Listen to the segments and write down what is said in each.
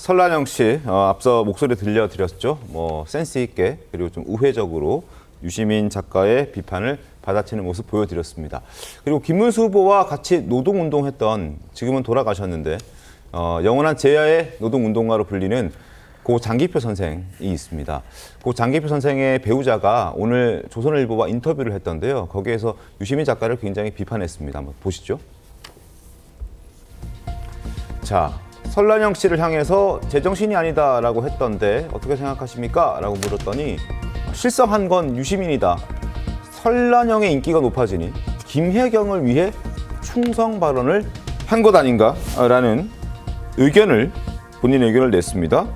설란영 씨 앞서 목소리 들려드렸죠. 센스 있게 그리고 좀 우회적으로 유시민 작가의 비판을 받아치는 모습 보여드렸습니다. 그리고 김문수 후보와 같이 노동운동했던 지금은 돌아가셨는데 영원한 제야의 노동운동가로 불리는 고 장기표 선생이 있습니다. 고 장기표 선생의 배우자가 오늘 조선일보와 인터뷰를 했던데요. 거기에서 유시민 작가를 굉장히 비판했습니다. 한번 보시죠. 자, 설란영 씨를 향해서 제정신이 아니다라고 했던데 어떻게 생각하십니까? 라고 물었더니 실성한 건 유시민이다. 설란영의 인기가 높아지니 김혜경을 위해 충성 발언을 한 것 아닌가? 라는 본인의 의견을 냈습니다.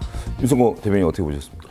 유승호 대변인 어떻게 보셨습니까?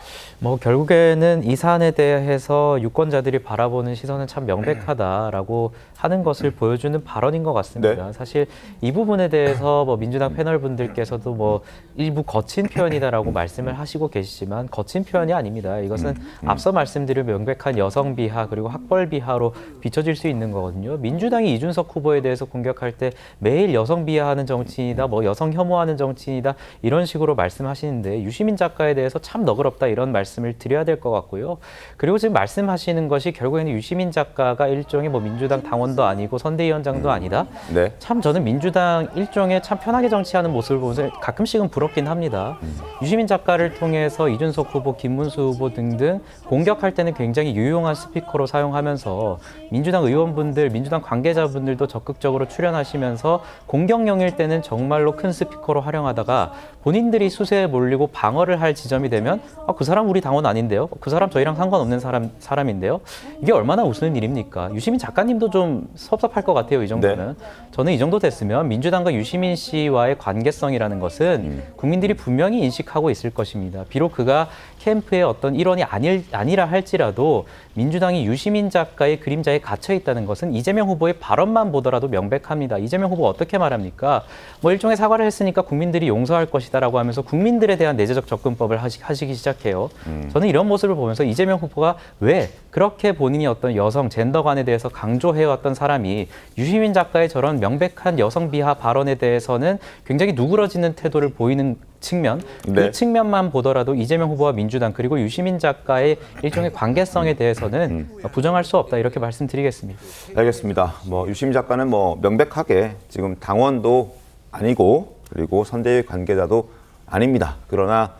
결국에는 이 사안에 대해서 유권자들이 바라보는 시선은 참 명백하다라고 하는 것을 보여주는 발언인 것 같습니다. 네. 사실 이 부분에 대해서 민주당 패널분들께서도 일부 거친 표현이다라고 말씀을 하시고 계시지만 거친 표현이 아닙니다. 이것은 앞서 말씀드린 명백한 여성 비하 그리고 학벌 비하로 비춰질 수 있는 거거든요. 민주당이 이준석 후보에 대해서 공격할 때 매일 여성 비하하는 정치인이다, 여성 혐오하는 정치인이다 이런 식으로 말씀하시는데 유시민 작가에 대해서 참 너그럽다 이런 말씀을 드려야 될 것 같고요. 그리고 지금 말씀하시는 것이 결국에는 유시민 작가가 일종의 민주당 당원도 아니고 선대위원장도 아니다. 네. 참 저는 민주당 일종의 참 편하게 정치하는 모습을 보면서 가끔씩은 부럽긴 합니다. 유시민 작가를 통해서 이준석 후보, 김문수 후보 등등 공격할 때는 굉장히 유용한 스피커로 사용하면서 민주당 의원분들, 민주당 관계자분들도 적극적으로 출연하시면서 공격용일 때는 정말로 큰 스피커로 활용하다가 본인들이 수세에 몰리고 방어를 할 지점이 되면 그 사람 우리 당원 아닌데요? 그 사람 저희랑 상관없는 사람인데요? 이게 얼마나 웃는 일입니까? 유시민 작가님도 좀 섭섭할 것 같아요, 이 정도는. 네. 저는 이 정도 됐으면 민주당과 유시민 씨와의 관계성이라는 것은 국민들이 분명히 인식하고 있을 것입니다. 비록 그가 캠프의 어떤 일원이 아니라 할지라도 민주당이 유시민 작가의 그림자에 갇혀 있다는 것은 이재명 후보의 발언만 보더라도 명백합니다. 이재명 후보 어떻게 말합니까? 일종의 사과를 했으니까 국민들이 용서할 것이다라고 하면서 국민들에 대한 내재적 접근법을 하시기 시작해요. 저는 이런 모습을 보면서 이재명 후보가 왜 그렇게 본인이 어떤 여성 젠더관에 대해서 강조해왔던 사람이 유시민 작가의 저런 명백한 여성 비하 발언에 대해서는 굉장히 누그러지는 태도를 보이는 측면, 그 측면만 보더라도 이재명 후보와 민주당 그리고 유시민 작가의 일종의 관계성에 대해서는 부정할 수 없다 이렇게 말씀드리겠습니다. 알겠습니다. 유시민 작가는 명백하게 지금 당원도 아니고 그리고 선대위 관계자도 아닙니다. 그러나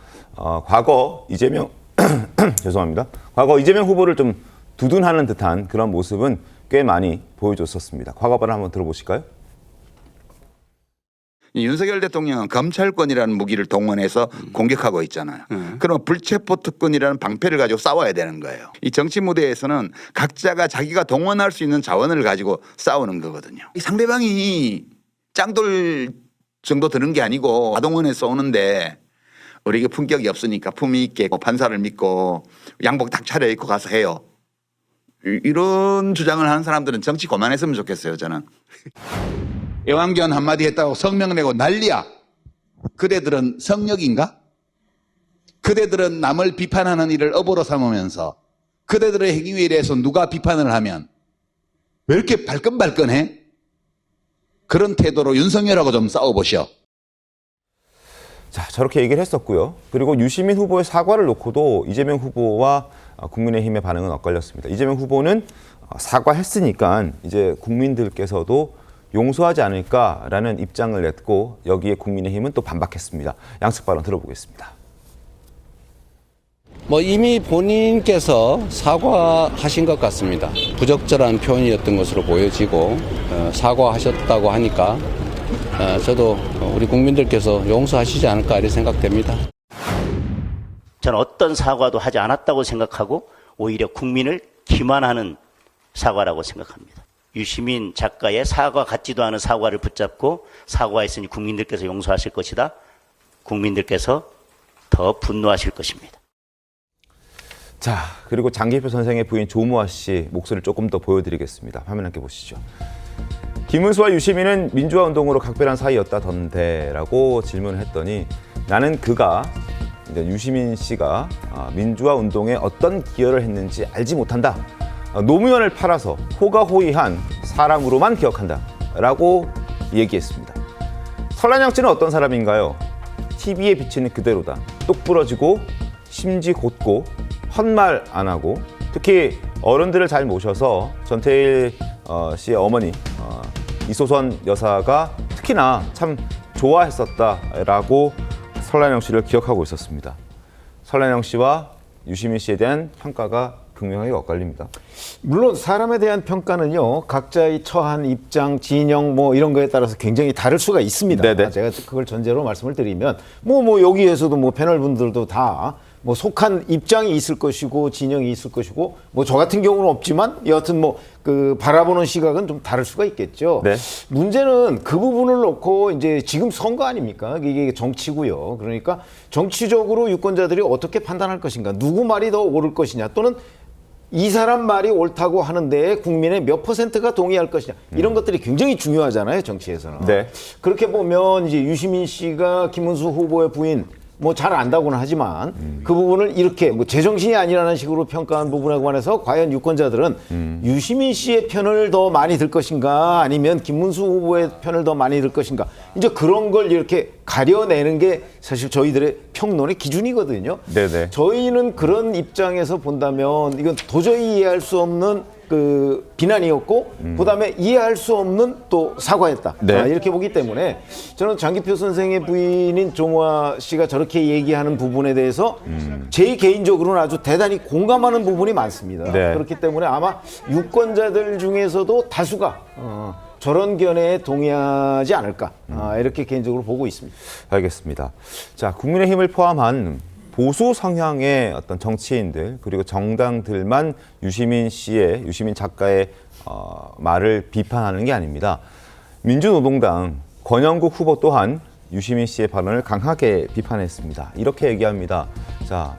과거 이재명 죄송합니다. 과거 이재명 후보를 좀 두둔하는 듯한 그런 모습은 꽤 많이 보여줬었습니다. 과거 발언 한번 들어보실까요? 윤석열 대통령은 검찰권이라는 무기를 동원해서 공격하고 있잖아요. 그럼 불체포 특권이라는 방패를 가지고 싸워야 되는 거예요. 이 정치 무대에서는 각자가 자기가 동원할 수 있는 자원을 가지고 싸우는 거거든요. 상대방이 짱돌 정도 드는 게 아니고 아동원에서 오는데 우리가 품격이 없으니까 품위 있게 판사를 믿고 양복 딱 차려입고 가서 해요. 이런 주장을 하는 사람들은 정치 그만했으면 좋겠어요, 저는. 애완견 한마디 했다고 성명 내고 난리야. 그대들은 성역인가? 그대들은 남을 비판하는 일을 업으로 삼으면서 그대들의 행위에 대해서 누가 비판을 하면 왜 이렇게 발끈발끈해? 그런 태도로 윤석열하고 좀 싸워보시오. 자, 저렇게 얘기를 했었고요. 그리고 유시민 후보의 사과를 놓고도 이재명 후보와 국민의힘의 반응은 엇갈렸습니다. 이재명 후보는 사과했으니까 이제 국민들께서도 용서하지 않을까라는 입장을 냈고 여기에 국민의힘은 또 반박했습니다. 양측 발언 들어보겠습니다. 이미 본인께서 사과하신 것 같습니다. 부적절한 표현이었던 것으로 보여지고 사과하셨다고 하니까 저도 우리 국민들께서 용서하시지 않을까 이렇게 생각됩니다. 저는 어떤 사과도 하지 않았다고 생각하고 오히려 국민을 기만하는 사과라고 생각합니다. 유시민 작가의 사과 같지도 않은 사과를 붙잡고 사과했으니 국민들께서 용서하실 것이다. 국민들께서 더 분노하실 것입니다. 자, 그리고 장기표 선생의 부인 조모아 씨 목소리를 조금 더 보여드리겠습니다. 화면 함께 보시죠. 김문수와 유시민은 민주화 운동으로 각별한 사이였다던데 라고 질문을 했더니 나는 그가 이제 유시민 씨가 민주화 운동에 어떤 기여를 했는지 알지 못한다. 노무현을 팔아서 호가호위한 사람으로만 기억한다 라고 얘기했습니다. 설란영 씨는 어떤 사람인가요? TV에 비치는 그대로다. 똑 부러지고 심지 곧고 헛말 안 하고 특히 어른들을 잘 모셔서 전태일 씨의 어머니 이소선 여사가 특히나 참 좋아했었다라고 설란영 씨를 기억하고 있었습니다. 설란영 씨와 유시민 씨에 대한 평가가 극명하게 엇갈립니다. 물론 사람에 대한 평가는요, 각자의 처한 입장, 진영 뭐 이런 거에 따라서 굉장히 다를 수가 있습니다. 네네. 제가 그걸 전제로 말씀을 드리면 뭐 여기에서도 뭐 패널 분들도 다 뭐 속한 입장이 있을 것이고 진영이 있을 것이고 뭐 저 같은 경우는 없지만 여하튼 뭐 그 바라보는 시각은 좀 다를 수가 있겠죠. 네. 문제는 그 부분을 놓고 이제 지금 선거 아닙니까? 이게 정치고요. 그러니까 정치적으로 유권자들이 어떻게 판단할 것인가, 누구 말이 더 옳을 것이냐, 또는 이 사람 말이 옳다고 하는데 국민의 몇 %가 동의할 것이냐, 이런 것들이 굉장히 중요하잖아요, 정치에서는. 네. 그렇게 보면 이제 유시민 씨가 김문수 후보의 부인 뭐 잘 안다고는 하지만 그 부분을 이렇게 뭐 제정신이 아니라는 식으로 평가한 부분에 관해서 과연 유권자들은 유시민 씨의 편을 더 많이 들 것인가, 아니면 김문수 후보의 편을 더 많이 들 것인가, 이제 그런 걸 이렇게 가려내는 게 사실 저희들의 평론의 기준이거든요. 네네. 저희는 그런 입장에서 본다면 이건 도저히 이해할 수 없는 그 비난이었고, 그다음에 이해할 수 없는 또 사과였다. 네. 이렇게 보기 때문에 저는 장기표 선생의 부인인 종화 씨가 저렇게 얘기하는 부분에 대해서 제 개인적으로는 아주 대단히 공감하는 부분이 많습니다. 네. 그렇기 때문에 아마 유권자들 중에서도 다수가 저런 견해에 동의하지 않을까, 이렇게 개인적으로 보고 있습니다. 알겠습니다. 자, 국민의힘을 포함한 보수 성향의 어떤 정치인들 그리고 정당들만 유시민 작가의 말을 비판하는 게 아닙니다. 민주노동당 권영국 후보 또한 유시민 씨의 발언을 강하게 비판했습니다. 이렇게 얘기합니다. 자,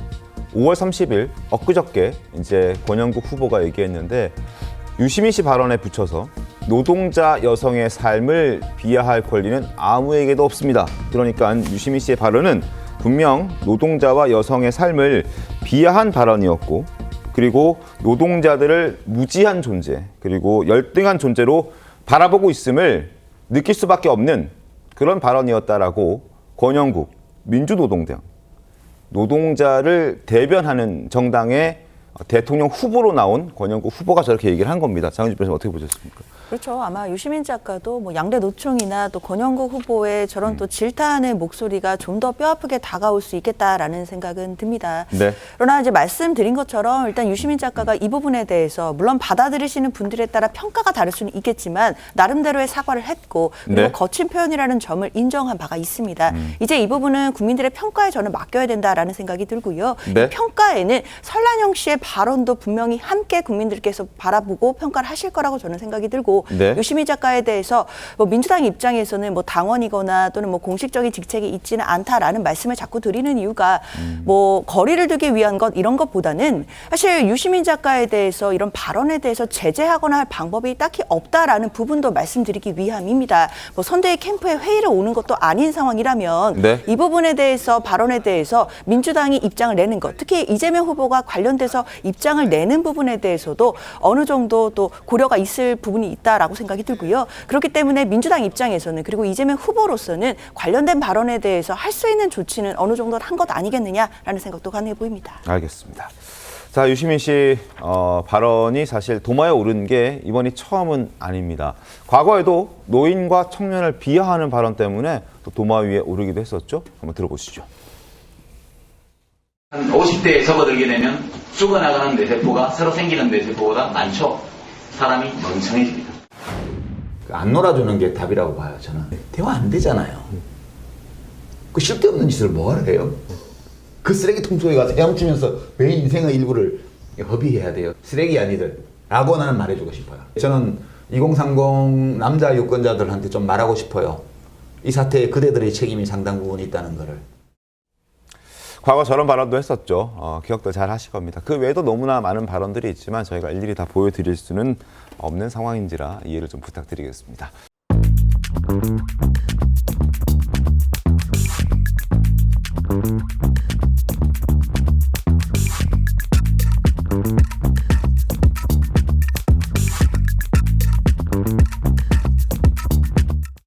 5월 30일 엊그저께 이제 권영국 후보가 얘기했는데, 유시민 씨 발언에 붙여서 노동자 여성의 삶을 비하할 권리는 아무에게도 없습니다. 그러니까 유시민 씨의 발언은 분명 노동자와 여성의 삶을 비하한 발언이었고, 그리고 노동자들을 무지한 존재, 그리고 열등한 존재로 바라보고 있음을 느낄 수밖에 없는 그런 발언이었다라고 권영국 민주노동당, 노동자를 대변하는 정당의 대통령 후보로 나온 권영국 후보가 저렇게 얘기를 한 겁니다. 장은지 변호사님 어떻게 보셨습니까? 그렇죠. 아마 유시민 작가도 뭐 양대 노총이나 또 권영국 후보의 저런 또 질타하는 목소리가 좀 더 뼈아프게 다가올 수 있겠다라는 생각은 듭니다. 네. 그러나 이제 말씀드린 것처럼 일단 유시민 작가가 이 부분에 대해서 물론 받아들이시는 분들에 따라 평가가 다를 수는 있겠지만 나름대로의 사과를 했고, 그리고 네. 거친 표현이라는 점을 인정한 바가 있습니다. 이제 이 부분은 국민들의 평가에 저는 맡겨야 된다라는 생각이 들고요. 네. 이 평가에는 설란영 씨의 발언도 분명히 함께 국민들께서 바라보고 평가를 하실 거라고 저는 생각이 들고, 네. 유시민 작가에 대해서 뭐 민주당 입장에서는 뭐 당원이거나 또는 뭐 공식적인 직책이 있지는 않다라는 말씀을 자꾸 드리는 이유가 뭐 거리를 두기 위한 것 이런 것보다는 사실 유시민 작가에 대해서 이런 발언에 대해서 제재하거나 할 방법이 딱히 없다라는 부분도 말씀드리기 위함입니다. 뭐 선대위 캠프에 회의를 오는 것도 아닌 상황이라면 네. 이 부분에 대해서 발언에 대해서 민주당이 입장을 내는 것, 특히 이재명 후보가 관련돼서 입장을 내는 부분에 대해서도 어느 정도 또 고려가 있을 부분이 있다라고 생각이 들고요. 그렇기 때문에 민주당 입장에서는, 그리고 이재명 후보로서는 관련된 발언에 대해서 할 수 있는 조치는 어느 정도 한 것 아니겠느냐라는 생각도 가능해 보입니다. 알겠습니다. 자, 유시민 씨 발언이 사실 도마에 오른 게 이번이 처음은 아닙니다. 과거에도 노인과 청년을 비하하는 발언 때문에 또 도마 위에 오르기도 했었죠. 한번 들어보시죠. 한 50대에 접어들게 되면 죽어나가는 뇌세포가 새로 생기는 뇌세포보다 많죠. 사람이 멍청해집니다. 안 놀아주는 게 답이라고 봐요, 저는. 대화 안 되잖아요. 그 쓸데없는 짓을 뭐하러 해요? 그 쓰레기통 속에 가서 헤엄치면서 왜 인생의 일부를 허비해야 돼요? 쓰레기 아니들 라고 나는 말해주고 싶어요. 저는 2030 남자 유권자들한테 좀 말하고 싶어요. 이 사태에 그대들의 책임이 상당 부분 있다는 거를. 과거 저런 발언도 했었죠. 기억도 잘 하실 겁니다. 그 외에도 너무나 많은 발언들이 있지만 저희가 일일이 다 보여드릴 수는 없는 상황인지라 이해를 좀 부탁드리겠습니다.